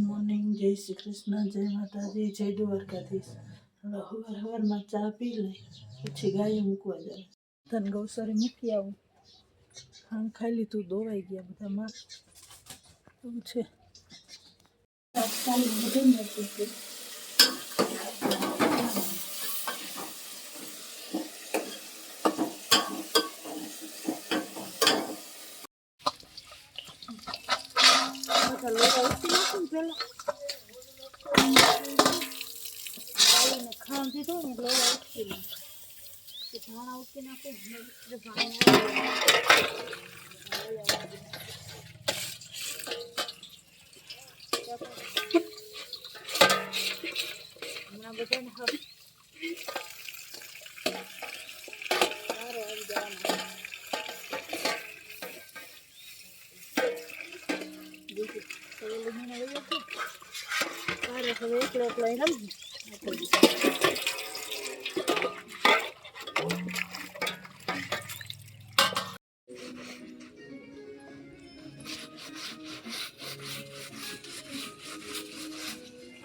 Morning, જય શ્રી કૃષ્ણ, જય માતાજી, જય દ્વારકાધીશ. હવારમાં ચા પી લઈ પછી ગાય મૂકવા જાય. તને ગૌસરે મૂકી આવું. હા, ખાઈ લીધું, દોવાઈ ગયા બધામાં એવું છે. ખાવા દીધો ને લોહી ઉઠી ધાણા ઉઠી નાખું હમણાં બધાને સારો આવી જવાના એકલો એકલો એને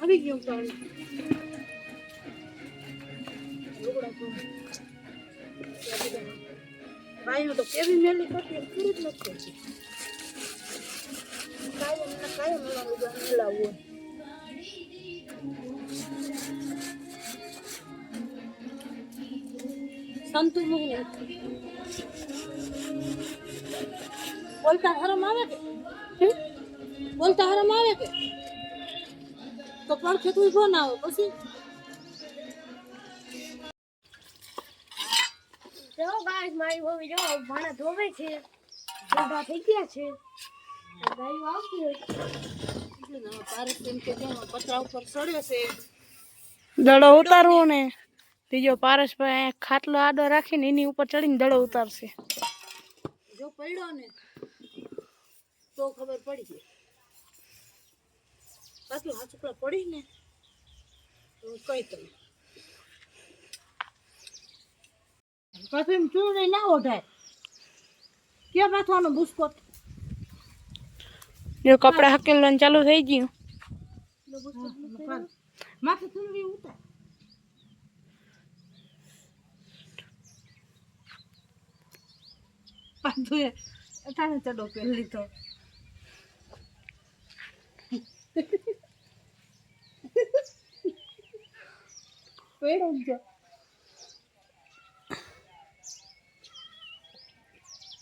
આવી ગયું પાણી. ભાઈઓ તો કેવી મેલી કરતી પૂરી જ નથી કરતી. કાયમ મેલાવું સંતુ મુહી બોલતા હરમ આવે કે બોલતા હરમ આવે કે તો પડખે તું ફોન આવે પછી જો ગાઈસ મારી મમ્મી જો ભાણા ધોવે છે, ધોબા થઈ ગયા છે, ગાયો આવતી હોય એટલે ના પારસ એમ કે પતરા ઉપર ચડ્યો છે દડો ઉતારવો ને ત્રીજો પારસભાઈ ખાટલો આડો રાખીને એની ઉપર ચડીને દડો ઉતારશે. જો પડ્યો ને તો ખબર પડી ગઈ, બાકી હાચુકડા પડી ને તો કઈ તમે પછી એમ ચૂંટણી ના ઓઢાય ક્યાં પાથવાનો બુસ્કોટ. જો કપડા હકેલવાનું ચાલુ થઈ ગયું માથે ચૂંટણી ઉતાર પાછું અટાણે ચડો પહેરી લીધો.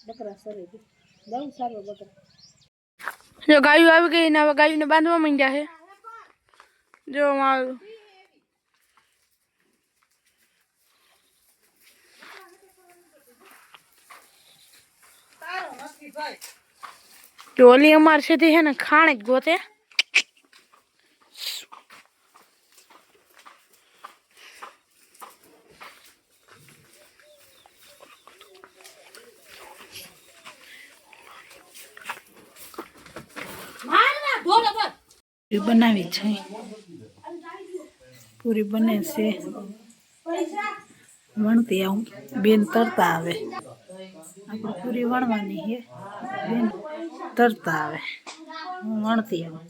બકરા સરે બહુ સારો બકરા. જો ગાયું આવી ગઈ ને હવે ગાયુંને બાંધવા માંડ્યા છે. જો મારું ઓલી અમાર છે હે ને ખાણે જ ગોતે. બનાવી છે પૂરી બને છે વણતી આવું બેન તરતા આવે આપણે પૂરી વણવાની છે બેન તરતા આવે હું વણતી આવું.